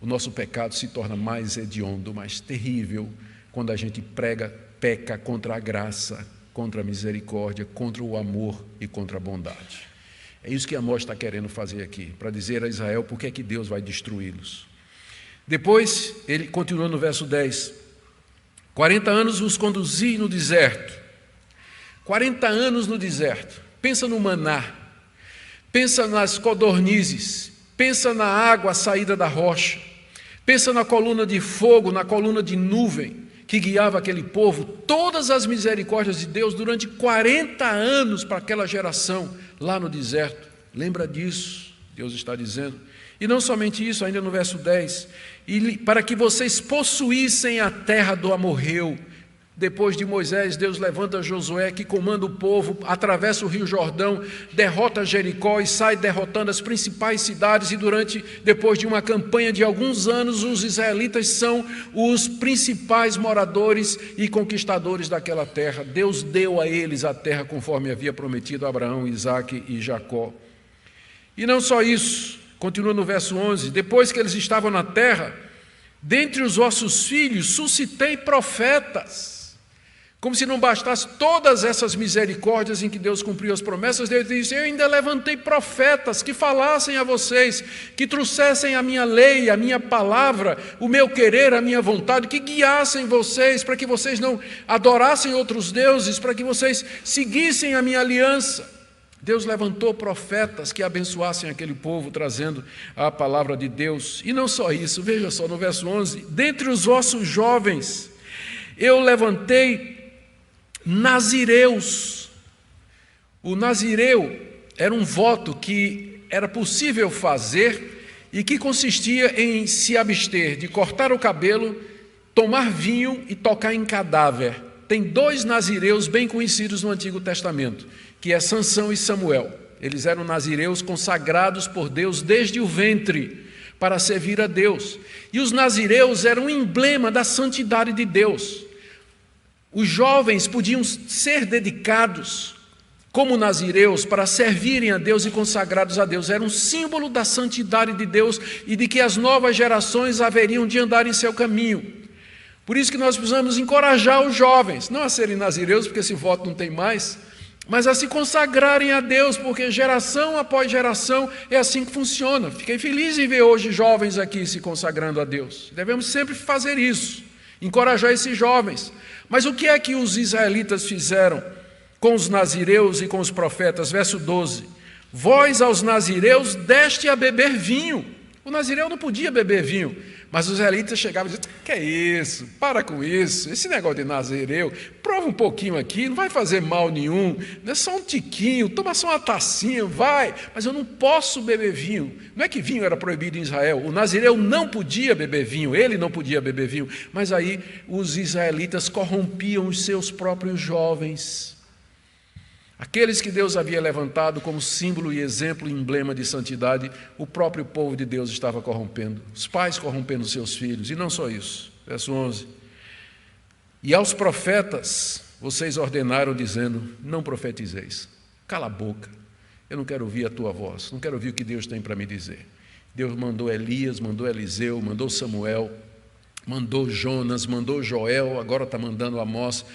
O nosso pecado se torna mais hediondo, mais terrível, quando a gente peca contra a graça, contra a misericórdia, contra o amor e contra a bondade. É isso que Amós está querendo fazer aqui, para dizer a Israel por que é que Deus vai destruí-los. Depois, ele continua no verso 10, 40 anos vos conduzi no deserto. 40 anos no deserto. Pensa no maná, pensa nas codornizes, pensa na água saída da rocha, pensa na coluna de fogo, na coluna de nuvem que guiava aquele povo, todas as misericórdias de Deus durante 40 anos para aquela geração lá no deserto. Lembra disso, Deus está dizendo. E não somente isso, ainda no verso 10, e para que vocês possuíssem a terra do amorreu. Depois de Moisés, Deus levanta Josué, que comanda o povo, atravessa o rio Jordão, derrota Jericó e sai derrotando as principais cidades. E depois de uma campanha de alguns anos, os israelitas são os principais moradores e conquistadores daquela terra. Deus deu a eles a terra conforme havia prometido a Abraão, Isaque e Jacó. E não só isso, continua no verso 11, depois que eles estavam na terra, dentre os vossos filhos suscitei profetas. Como se não bastasse todas essas misericórdias em que Deus cumpriu as promessas, Deus disse, eu ainda levantei profetas que falassem a vocês, que trouxessem a minha lei, a minha palavra, o meu querer, a minha vontade, que guiassem vocês, para que vocês não adorassem outros deuses, para que vocês seguissem a minha aliança. Deus levantou profetas que abençoassem aquele povo, trazendo a palavra de Deus. E não só isso, veja só no verso 11, dentre os vossos jovens, eu levantei nazireus. O nazireu era um voto que era possível fazer e que consistia em se abster de cortar o cabelo, tomar vinho e tocar em cadáver. Tem 2 nazireus bem conhecidos no Antigo Testamento, que é Sansão e Samuel. Eles eram nazireus consagrados por Deus desde o ventre para servir a Deus. E os nazireus eram um emblema da santidade de Deus. Os jovens podiam ser dedicados como nazireus para servirem a Deus e consagrados a Deus. Era um símbolo da santidade de Deus e de que as novas gerações haveriam de andar em seu caminho. Por isso que nós precisamos encorajar os jovens, não a serem nazireus, porque esse voto não tem mais, mas a se consagrarem a Deus, porque geração após geração é assim que funciona. Fiquei feliz em ver hoje jovens aqui se consagrando a Deus. Devemos sempre fazer isso, encorajar esses jovens. Mas o que é que os israelitas fizeram com os nazireus e com os profetas? Verso 12: vós aos nazireus deste a beber vinho. O nazireu não podia beber vinho, mas os israelitas chegavam e diziam: que é isso? Para com isso, esse negócio de nazireu, prova um pouquinho aqui, não vai fazer mal nenhum, não é só um tiquinho, toma só uma tacinha, vai, mas eu não posso beber vinho. Não é que vinho era proibido em Israel, o nazireu não podia beber vinho, ele não podia beber vinho, mas aí os israelitas corrompiam os seus próprios jovens. Aqueles que Deus havia levantado como símbolo e exemplo e emblema de santidade, o próprio povo de Deus estava corrompendo. Os pais corrompendo seus filhos, e não só isso. Verso 11. E aos profetas vocês ordenaram, dizendo: não profetizeis. Cala a boca, eu não quero ouvir a tua voz, não quero ouvir o que Deus tem para me dizer. Deus mandou Elias, mandou Eliseu, mandou Samuel, mandou Jonas, mandou Joel, agora está mandando Amós.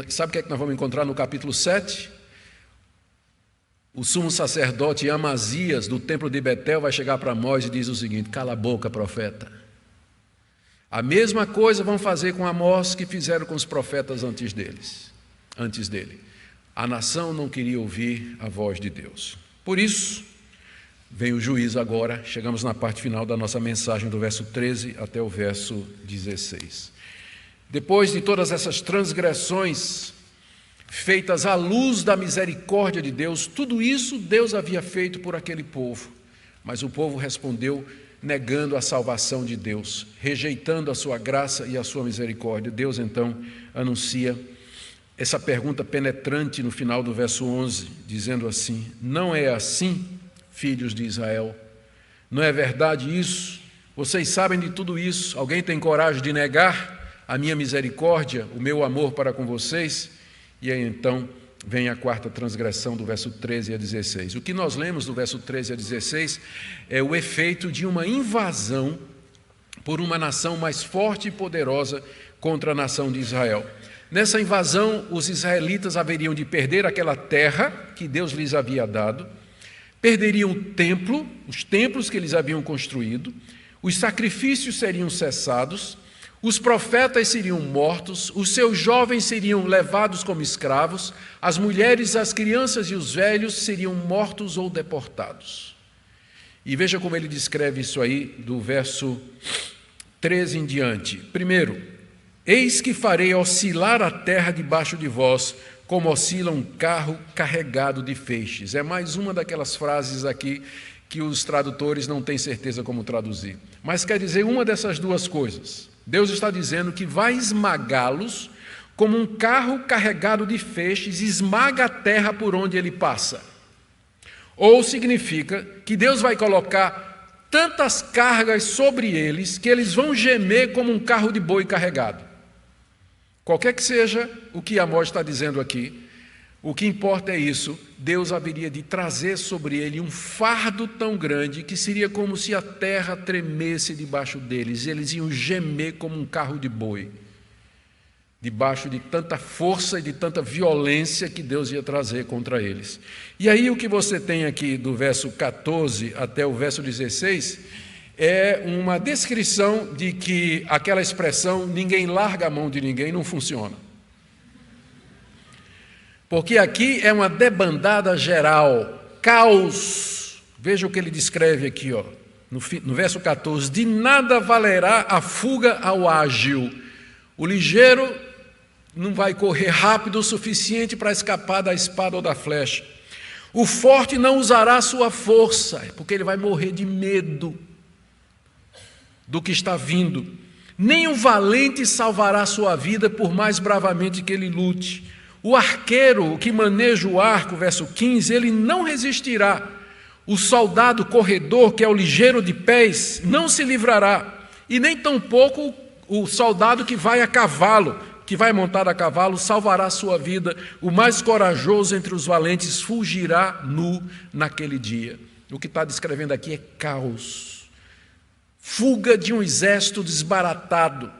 Sabe o que é que nós vamos encontrar no capítulo 7? O sumo sacerdote Amazias, do templo de Betel, vai chegar para Amós e diz o seguinte: cala a boca, profeta. A mesma coisa vão fazer com Amós que fizeram com os profetas antes dele. A nação não queria ouvir a voz de Deus. Por isso, vem o juízo agora. Chegamos na parte final da nossa mensagem, do verso 13 até o verso 16. Depois de todas essas transgressões feitas à luz da misericórdia de Deus, tudo isso Deus havia feito por aquele povo, mas o povo respondeu negando a salvação de Deus, rejeitando a sua graça e a sua misericórdia. Deus então anuncia essa pergunta penetrante no final do verso 11, dizendo assim: não é assim, filhos de Israel? Não é verdade isso? Vocês sabem de tudo isso. Alguém tem coragem de negar a minha misericórdia, o meu amor para com vocês? E aí então vem a quarta transgressão, do verso 13 a 16. O que nós lemos do verso 13 a 16 é o efeito de uma invasão por uma nação mais forte e poderosa contra a nação de Israel. Nessa invasão, os israelitas haveriam de perder aquela terra que Deus lhes havia dado, perderiam o templo, os templos que eles haviam construído, os sacrifícios seriam cessados, os profetas seriam mortos, os seus jovens seriam levados como escravos, as mulheres, as crianças e os velhos seriam mortos ou deportados. E veja como ele descreve isso aí, do verso 13 em diante. Primeiro: eis que farei oscilar a terra debaixo de vós, como oscila um carro carregado de feixes. É mais uma daquelas frases aqui que os tradutores não têm certeza como traduzir. Mas quer dizer uma dessas duas coisas. Deus está dizendo que vai esmagá-los como um carro carregado de feixes esmaga a terra por onde ele passa. Ou significa que Deus vai colocar tantas cargas sobre eles que eles vão gemer como um carro de boi carregado. Qualquer que seja o que Amós está dizendo aqui, o que importa é isso: Deus haveria de trazer sobre ele um fardo tão grande que seria como se a terra tremesse debaixo deles, e eles iam gemer como um carro de boi, debaixo de tanta força e de tanta violência que Deus ia trazer contra eles. E aí o que você tem aqui do verso 14 até o verso 16 é uma descrição de que aquela expressão "ninguém larga a mão de ninguém" não funciona. Porque aqui é uma debandada geral, caos. Veja o que ele descreve aqui, ó, no verso 14: de nada valerá a fuga ao ágil. O ligeiro não vai correr rápido o suficiente para escapar da espada ou da flecha. O forte não usará sua força, porque ele vai morrer de medo do que está vindo. Nem o valente salvará sua vida, por mais bravamente que ele lute. O arqueiro que maneja o arco, verso 15, ele não resistirá. O soldado corredor, que é o ligeiro de pés, não se livrará. E nem tampouco o soldado que vai a cavalo, que vai montar a cavalo, salvará sua vida. O mais corajoso entre os valentes fugirá nu naquele dia. O que está descrevendo aqui é caos. Fuga de um exército desbaratado.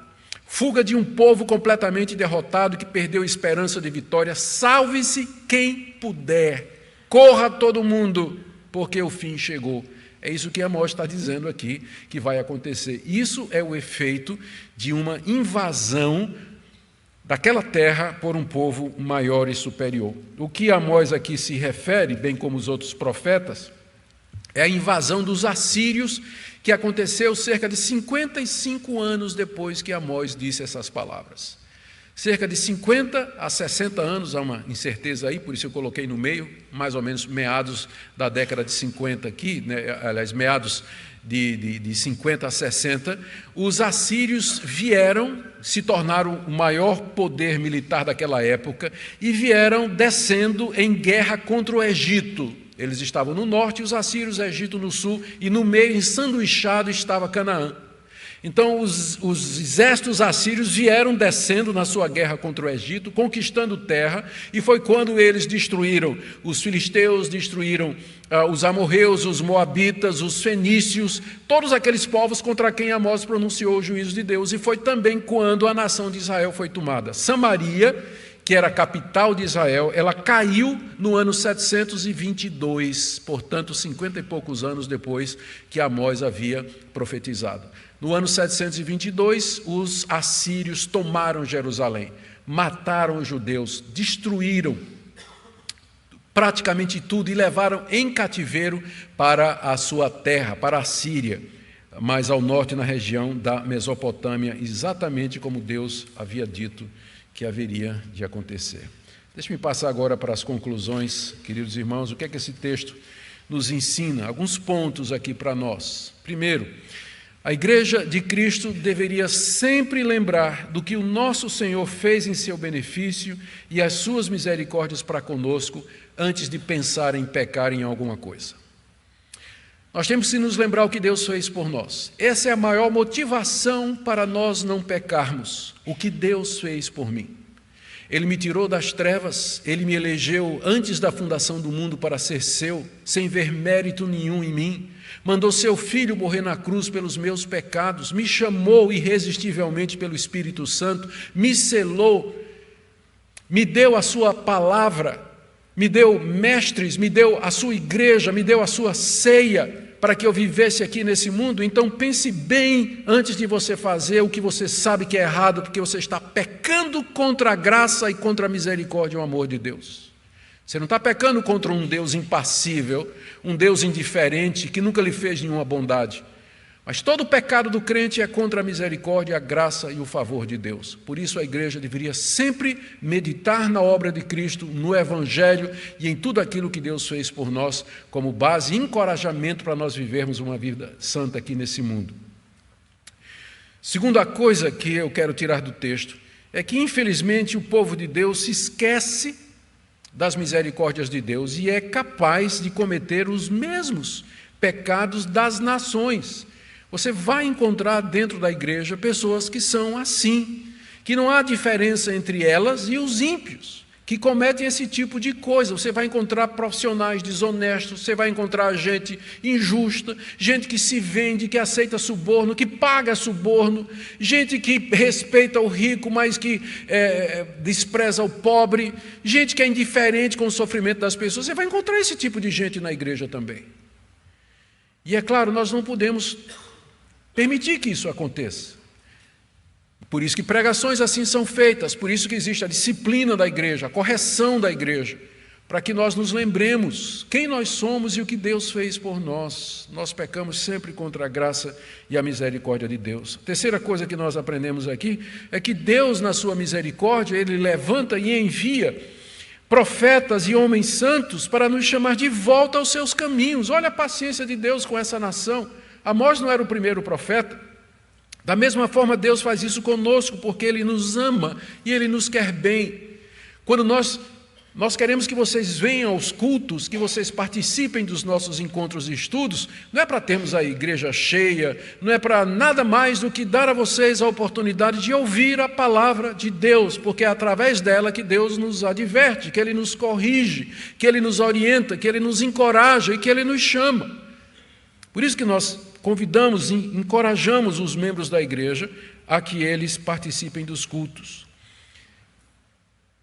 fuga de um povo completamente derrotado que perdeu esperança de vitória. Salve-se quem puder, corra todo mundo, porque o fim chegou. É isso que Amós está dizendo aqui que vai acontecer. Isso é o efeito de uma invasão daquela terra por um povo maior e superior. O que Amós aqui se refere, bem como os outros profetas, é a invasão dos assírios, que aconteceu cerca de 55 anos depois que Amós disse essas palavras. Cerca de 50 a 60 anos, há uma incerteza aí, por isso eu coloquei no meio, mais ou menos meados da década de 50 aqui, né, aliás, meados de 50 a 60, os assírios vieram, se tornaram o maior poder militar daquela época e vieram descendo em guerra contra o Egito. Eles estavam no norte, os assírios, o Egito no sul, e no meio, ensanduichado, estava Canaã. Então, os exércitos assírios vieram descendo na sua guerra contra o Egito, conquistando terra, e foi quando eles destruíram os filisteus, destruíram os amorreus, os moabitas, os fenícios, todos aqueles povos contra quem Amós pronunciou o juízo de Deus, e foi também quando a nação de Israel foi tomada. Samaria, que era a capital de Israel, ela caiu no ano 722, portanto, 50 e poucos anos depois que Amós havia profetizado. No ano 722, os assírios tomaram Jerusalém, mataram os judeus, destruíram praticamente tudo e levaram em cativeiro para a sua terra, para a Síria, mais ao norte, na região da Mesopotâmia, exatamente como Deus havia dito que haveria de acontecer. Deixe-me passar agora para as conclusões, queridos irmãos. O que é que esse texto nos ensina? Alguns pontos aqui para nós. Primeiro, a Igreja de Cristo deveria sempre lembrar do que o nosso Senhor fez em seu benefício e as suas misericórdias para conosco antes de pensar em pecar em alguma coisa. Nós temos que nos lembrar o que Deus fez por nós. Essa é a maior motivação para nós não pecarmos, o que Deus fez por mim. Ele me tirou das trevas, Ele me elegeu antes da fundação do mundo para ser seu, sem ver mérito nenhum em mim. Mandou seu Filho morrer na cruz pelos meus pecados, me chamou irresistivelmente pelo Espírito Santo, me selou, me deu a sua palavra, me deu mestres, me deu a sua igreja, me deu a sua ceia, para que eu vivesse aqui nesse mundo. Então pense bem antes de você fazer o que você sabe que é errado, porque você está pecando contra a graça e contra a misericórdia e o amor de Deus. Você não está pecando contra um Deus impassível, um Deus indiferente, que nunca lhe fez nenhuma bondade. Mas todo o pecado do crente é contra a misericórdia, a graça e o favor de Deus. Por isso a igreja deveria sempre meditar na obra de Cristo, no Evangelho e em tudo aquilo que Deus fez por nós, como base e encorajamento para nós vivermos uma vida santa aqui nesse mundo. Segunda coisa que eu quero tirar do texto é que, infelizmente, o povo de Deus se esquece das misericórdias de Deus e é capaz de cometer os mesmos pecados das nações. Você vai encontrar dentro da igreja pessoas que são assim, que não há diferença entre elas e os ímpios, que cometem esse tipo de coisa. Você vai encontrar profissionais desonestos, você vai encontrar gente injusta, gente que se vende, que aceita suborno, que paga suborno, gente que respeita o rico, mas que despreza o pobre, gente que é indiferente com o sofrimento das pessoas. Você vai encontrar esse tipo de gente na igreja também. E é claro, nós não podemos permitir que isso aconteça. Por isso que pregações assim são feitas, por isso que existe a disciplina da igreja, a correção da igreja, para que nós nos lembremos quem nós somos e o que Deus fez por nós. Nós pecamos sempre contra a graça e a misericórdia de Deus. A terceira coisa que nós aprendemos aqui é que Deus, na sua misericórdia, Ele levanta e envia profetas e homens santos para nos chamar de volta aos seus caminhos. Olha a paciência de Deus com essa nação. Amós não era o primeiro profeta. Da mesma forma, Deus faz isso conosco, porque Ele nos ama e Ele nos quer bem. Quando nós queremos que vocês venham aos cultos, que vocês participem dos nossos encontros e estudos, não é para termos a igreja cheia, não é para nada mais do que dar a vocês a oportunidade de ouvir a palavra de Deus, porque é através dela que Deus nos adverte, que Ele nos corrige, que Ele nos orienta, que Ele nos encoraja e que Ele nos chama. Por isso que nós convidamos e encorajamos os membros da igreja a que eles participem dos cultos.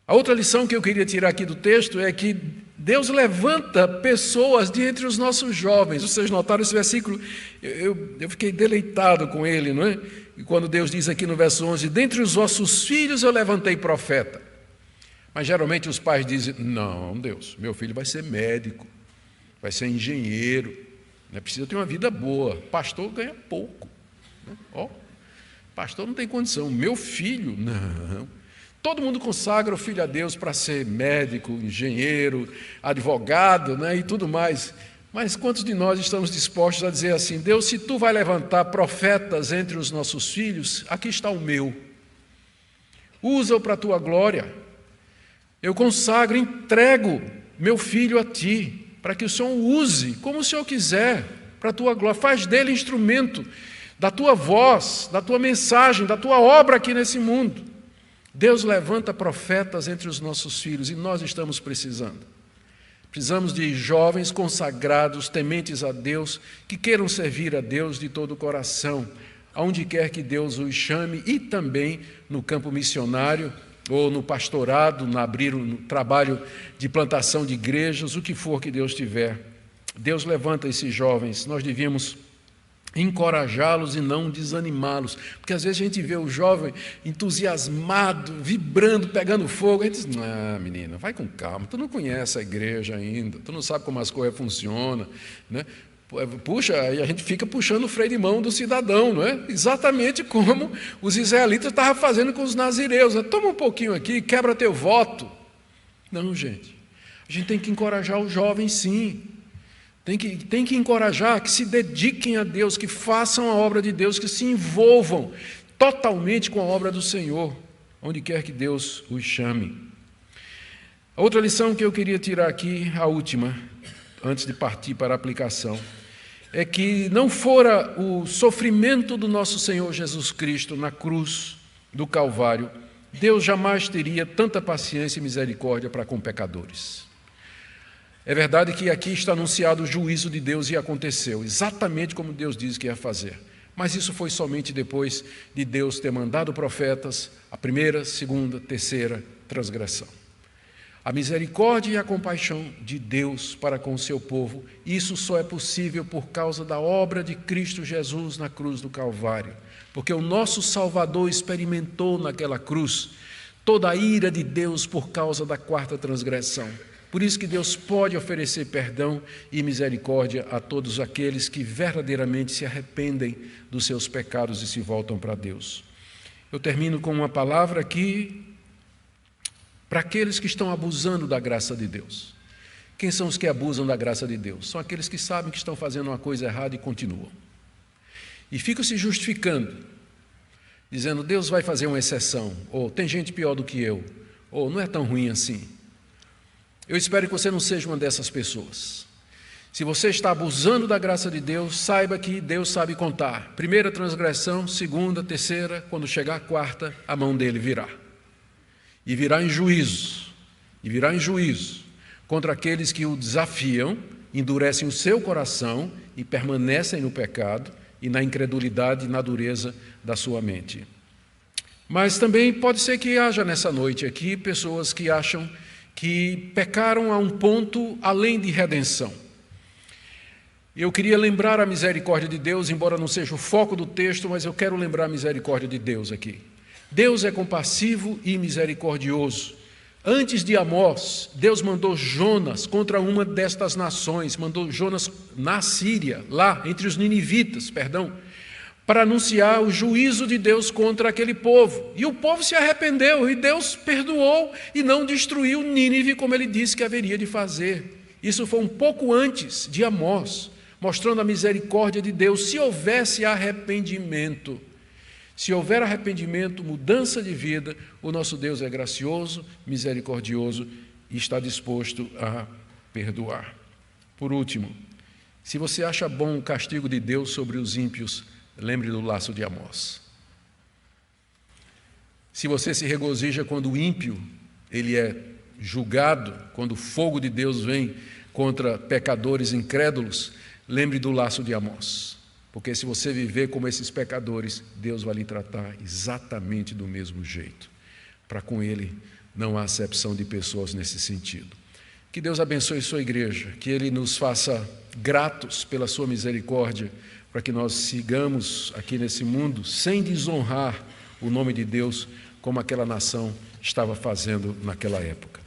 A outra lição que eu queria tirar aqui do texto é que Deus levanta pessoas de entre os nossos jovens. Vocês notaram esse versículo? Eu fiquei deleitado com ele, não é? E quando Deus diz aqui no verso 11, dentre os vossos filhos eu levantei profeta. Mas geralmente os pais dizem, não, Deus, meu filho vai ser médico, vai ser engenheiro, né? Precisa ter uma vida boa. Pastor ganha pouco. Né? Ó, pastor não tem condição. Meu filho, não. Todo mundo consagra o filho a Deus para ser médico, engenheiro, advogado, né, e tudo mais. Mas quantos de nós estamos dispostos a dizer assim, Deus, se tu vai levantar profetas entre os nossos filhos, aqui está o meu. Usa-o para a tua glória. Eu consagro, entrego meu filho a ti, para que o Senhor o use como o Senhor quiser, para a tua glória. Faz dele instrumento da tua voz, da tua mensagem, da tua obra aqui nesse mundo. Deus levanta profetas entre os nossos filhos e nós estamos precisando. Precisamos de jovens consagrados, tementes a Deus, que queiram servir a Deus de todo o coração, aonde quer que Deus os chame e também no campo missionário ou no pastorado, no trabalho de plantação de igrejas, o que for que Deus tiver. Deus levanta esses jovens, nós devíamos encorajá-los e não desanimá-los, porque às vezes a gente vê o jovem entusiasmado, vibrando, pegando fogo, a gente diz, menina, vai com calma, tu não conhece a igreja ainda, tu não sabe como as coisas funcionam, né? Puxa, aí a gente fica puxando o freio de mão do cidadão, não é? Exatamente como os israelitas estavam fazendo com os nazireus, né? Toma um pouquinho aqui, quebra teu voto. Não, gente, a gente tem que encorajar os jovens, sim. Tem que encorajar, que se dediquem a Deus, que façam a obra de Deus, que se envolvam totalmente com a obra do Senhor, onde quer que Deus os chame. A outra lição que eu queria tirar aqui, a última, antes de partir para a aplicação, é que não fora o sofrimento do nosso Senhor Jesus Cristo na cruz do Calvário, Deus jamais teria tanta paciência e misericórdia para com pecadores. É verdade que aqui está anunciado o juízo de Deus e aconteceu, exatamente como Deus disse que ia fazer. Mas isso foi somente depois de Deus ter mandado profetas, a primeira, segunda, terceira transgressão. A misericórdia e a compaixão de Deus para com o seu povo, isso só é possível por causa da obra de Cristo Jesus na cruz do Calvário. Porque o nosso Salvador experimentou naquela cruz toda a ira de Deus por causa da quarta transgressão. Por isso que Deus pode oferecer perdão e misericórdia a todos aqueles que verdadeiramente se arrependem dos seus pecados e se voltam para Deus. Eu termino com uma palavra aqui para aqueles que estão abusando da graça de Deus. Quem são os que abusam da graça de Deus? São aqueles que sabem que estão fazendo uma coisa errada e continuam. E ficam se justificando, dizendo, Deus vai fazer uma exceção, ou tem gente pior do que eu, ou não é tão ruim assim. Eu espero que você não seja uma dessas pessoas. Se você está abusando da graça de Deus, saiba que Deus sabe contar. Primeira transgressão, segunda, terceira, quando chegar a quarta, a mão dele virá. E virá em juízo. E virá em juízo contra aqueles que o desafiam, endurecem o seu coração e permanecem no pecado e na incredulidade e na dureza da sua mente. Mas também pode ser que haja nessa noite aqui pessoas que acham que pecaram a um ponto além de redenção. Eu queria lembrar a misericórdia de Deus, embora não seja o foco do texto, mas eu quero lembrar a misericórdia de Deus aqui. Deus é compassivo e misericordioso. Antes de Amós, Deus mandou Jonas contra uma destas nações, mandou Jonas na Síria, lá entre os ninivitas, para anunciar o juízo de Deus contra aquele povo. E o povo se arrependeu, e Deus perdoou e não destruiu Nínive como ele disse que haveria de fazer. Isso foi um pouco antes de Amós, mostrando a misericórdia de Deus. Se houvesse arrependimento, se houver arrependimento, mudança de vida, o nosso Deus é gracioso, misericordioso e está disposto a perdoar. Por último, se você acha bom o castigo de Deus sobre os ímpios, lembre do laço de Amós. Se você se regozija quando o ímpio ele é julgado, quando o fogo de Deus vem contra pecadores incrédulos, lembre do laço de Amós. Porque se você viver como esses pecadores, Deus vai lhe tratar exatamente do mesmo jeito. Para com Ele não há acepção de pessoas nesse sentido. Que Deus abençoe sua igreja, que Ele nos faça gratos pela sua misericórdia, para que nós sigamos aqui nesse mundo sem desonrar o nome de Deus, como aquela nação estava fazendo naquela época.